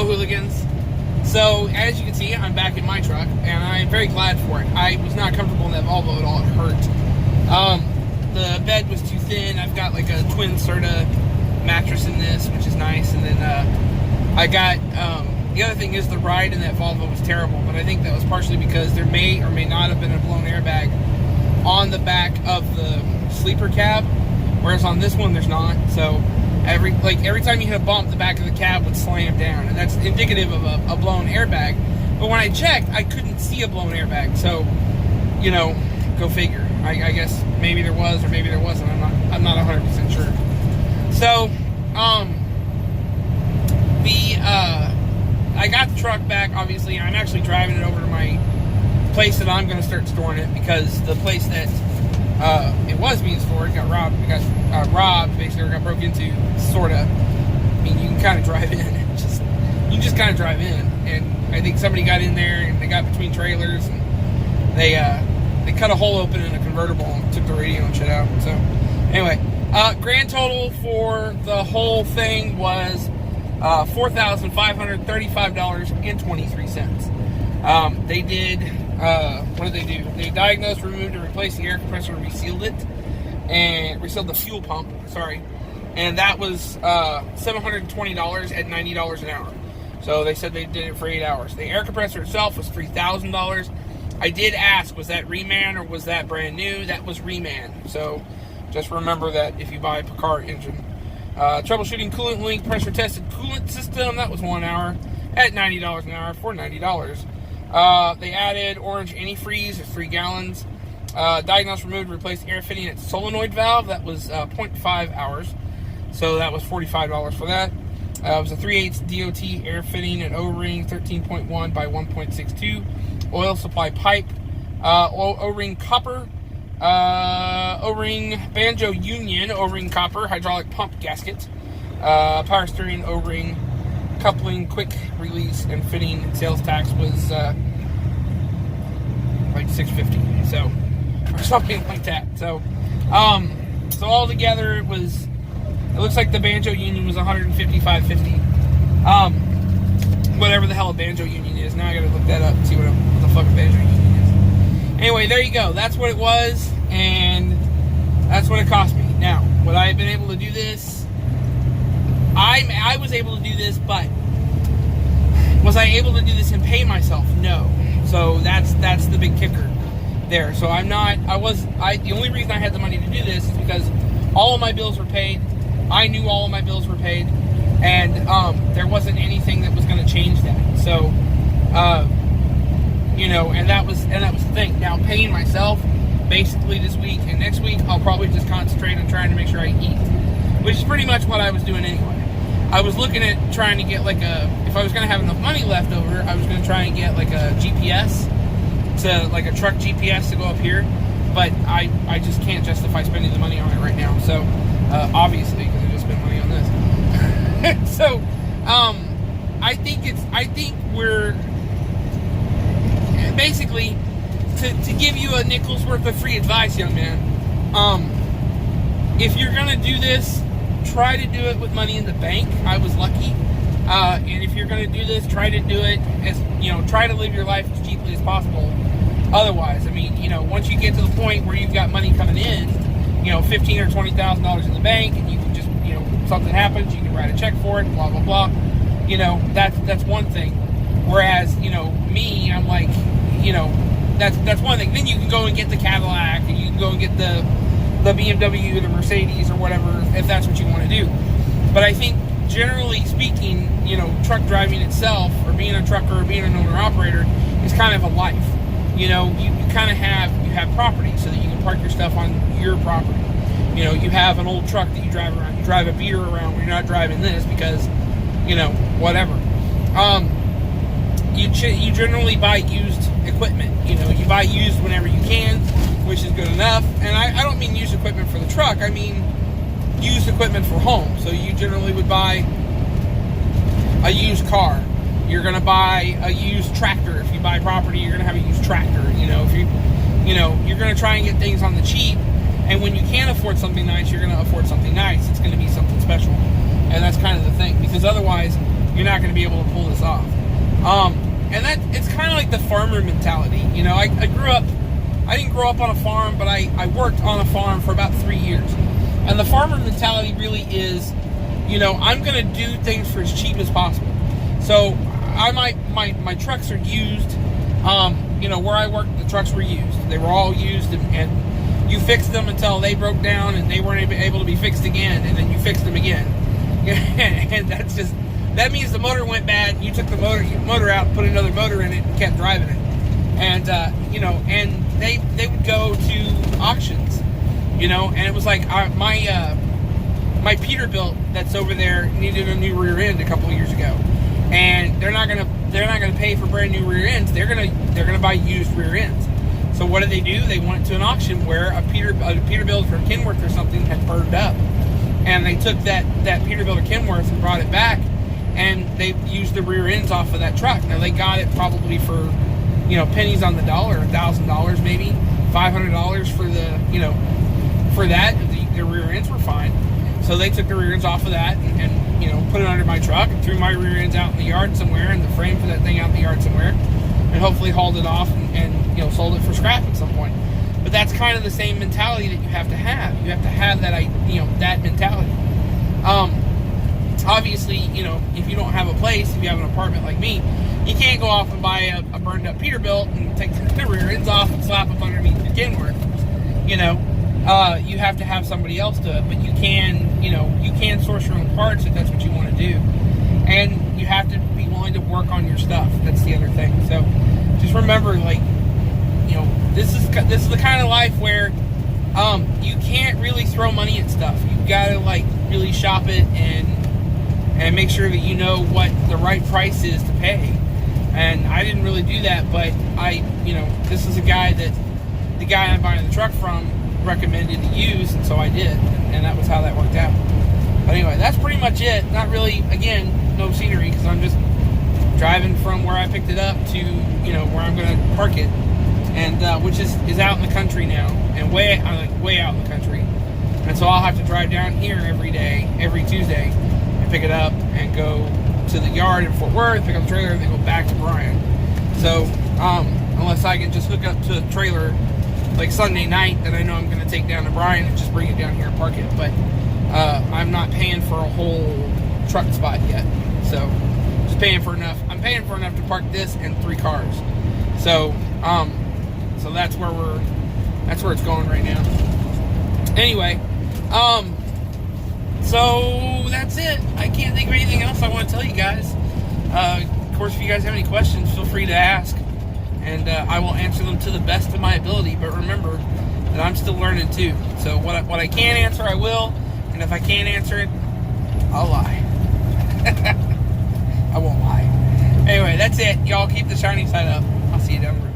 Hello, hooligans. So, as you can see, I'm back in my truck, and I'm very glad for it. I was not comfortable in that Volvo at all. It hurt. The bed was too thin. I've got like a twin Serta mattress in this, which is nice. And then I got, the other thing is the ride in that Volvo was terrible, but I think that was partially because there may or may not have been a blown airbag on the back of the sleeper cab, whereas on this one there's not. So every time you hit a bump, the back of the cab would slam down, and that's indicative of a blown airbag. But when I checked, I couldn't see a blown airbag. So, you know, go figure. I guess maybe there was or maybe there wasn't. I'm not 100% sure. So, I got the truck back. Obviously, I'm actually driving it over to my place that I'm going to start storing it, because the place that it was being stored got robbed. We got robbed, basically, or got broke into, sorta. I mean, you can kind of drive in. You can just kind of drive in, and I think somebody got in there and they got between trailers, and they cut a hole open in a convertible and took the radio and shit out. So anyway, grand total for the whole thing was $4,535.23. They did, what did they do? They diagnosed, removed, and replaced the air compressor, resealed it, and resealed the fuel pump, sorry. And that was $720 at $90 an hour. So they said they did it for 8 hours. The air compressor itself was $3,000. I did ask, was that reman or was that brand new? That was reman. So just remember that if you buy a Picard engine. Troubleshooting coolant link, pressure tested coolant system, that was 1 hour at $90 an hour for $90. They added orange antifreeze at 3 gallons. Diagnosed, removed, replaced air fitting at solenoid valve, that was 0.5 hours. So that was $45 for that. It was a 3/8 DOT air fitting and O-ring 13.1 by 1.62. Oil supply pipe, O-ring copper, O-ring banjo union, O-ring copper, hydraulic pump gasket, power steering O-ring, coupling, quick release, and fitting. Sales tax was like $650, so, or something like that. So, so all together it was. It looks like the banjo union was $155.50. Whatever the hell a banjo union is. Now I gotta look that up and see what the fuck a banjo union is. Anyway, there you go. That's what it was, and that's what it cost me. Now, would I have been able to do this? I was able to do this, but was I able to do this and pay myself? No. So that's the big kicker there. So the only reason I had the money to do this is because all of my bills were paid. I knew all of my bills were paid, and there wasn't anything that was going to change that. So, you know, and that was the thing. Now, paying myself basically this week and next week, I'll probably just concentrate on trying to make sure I eat, which is pretty much what I was doing anyway. I was looking at trying to get if I was going to have enough money left over, I was going to try and get like a GPS, like a truck GPS to go up here, but I just can't justify spending the money on it right now. So, obviously, because I just spent money on this. So, I think we're basically, to give you a nickel's worth of free advice, young man, if you're going to do this, try to do it with money in the bank. I was lucky. And if you're going to do this, try to do it as, try to live your life as cheaply as possible. Otherwise, I mean, once you get to the point where you've got money coming in, $15,000 or $20,000 in the bank, and you can just, something happens, you can write a check for it, blah, blah, blah. That's one thing. Whereas, me, I'm like, that's one thing. Then you can go and get the Cadillac, and you can go and get the BMW, the Mercedes, or whatever, if that's what you want to do. But I think, generally speaking, truck driving itself, or being a trucker, or being an owner-operator, is kind of a life. You kind of have property so that you can park your stuff on your property. You have an old truck that you drive around. You drive a beater around when you're not driving this because, whatever. You generally buy used equipment. You buy used whenever you can, which is good enough. And I don't mean used equipment for the truck. I mean used equipment for home. So you generally would buy a used car. You're going to buy a used tractor. If you buy property, you're going to have a used tractor. If you're going to try and get things on the cheap. And when you can afford something nice, you're going to afford something nice. It's going to be something special. And that's kind of the thing. Because otherwise, you're not going to be able to pull this off. And that it's kind of like the farmer mentality. You know, I didn't grow up on a farm, but I worked on a farm for about 3 years. And the farmer mentality really is, you know, I'm going to do things for as cheap as possible. So my trucks are used. You know, where I worked, the trucks were used. They were all used, and you fixed them until they broke down and they weren't able to be fixed again, and then you fixed them again. And that means the motor went bad. You took the motor out, put another motor in it, and kept driving it. And you know, and they would go to auctions, you know, and it was like my Peterbilt that's over there needed a new rear end a couple of years ago, and they're not gonna pay for brand new rear ends. They're gonna buy used rear ends. So what did they do? They went to an auction where a Peterbilt from Kenworth or something had burned up, and they took that Peterbilt or Kenworth and brought it back, and they used the rear ends off of that truck. Now they got it probably for, you know, pennies on the dollar, $1,000 maybe, $500 for the, you know, for that. The rear ends were fine. So they took the rear ends off of that and you know, put it under my truck and threw my rear ends out in the yard somewhere, and the frame for that thing out in the yard somewhere, and hopefully hauled it off and you know, sold it for scrap at some point. But that's kind of the same mentality that you have to have. You have to have that, you know, that mentality. Obviously, you know, if you don't have a place, if you have an apartment like me, you can't go off and buy a burned up Peterbilt and take the rear ends off and slap them underneath your Kenworth. You know, you have to have somebody else do it, but you can, you know, you can source your own parts if that's what you want to do. And you have to be willing to work on your stuff. That's the other thing. So just remember, like, you know, this is the kind of life where you can't really throw money at stuff. You've got to, like, really shop it and make sure that you know what the right price is to pay. And I didn't really do that, but you know, this is the guy I'm buying the truck from recommended to use, and so I did, and that was how that worked out. But anyway, that's pretty much it. Not really, again, no scenery, because I'm just driving from where I picked it up to, you know, where I'm going to park it, and which is out in the country now, and way out in the country. And so I'll have to drive down here every Tuesday, and pick it up and go to the yard in Fort Worth, pick up the trailer, and then go back to Bryan. So unless I can just hook up to a trailer like Sunday night that I know I'm going to take down to Bryan and just bring it down here and park it. But I'm not paying for a whole truck spot yet. So just paying for enough. I'm paying for enough to park this and 3 cars. So so that's where it's going right now. Anyway, so that's it. I can't think of anything else I want to tell you guys. Of course, if you guys have any questions, feel free to ask, and I will answer them to the best of my ability. But remember that I'm still learning too. So what I can answer, I will, and if I can't answer it, I'll lie. I won't lie. Anyway, that's it. Y'all keep the shiny side up. I'll see you down the road.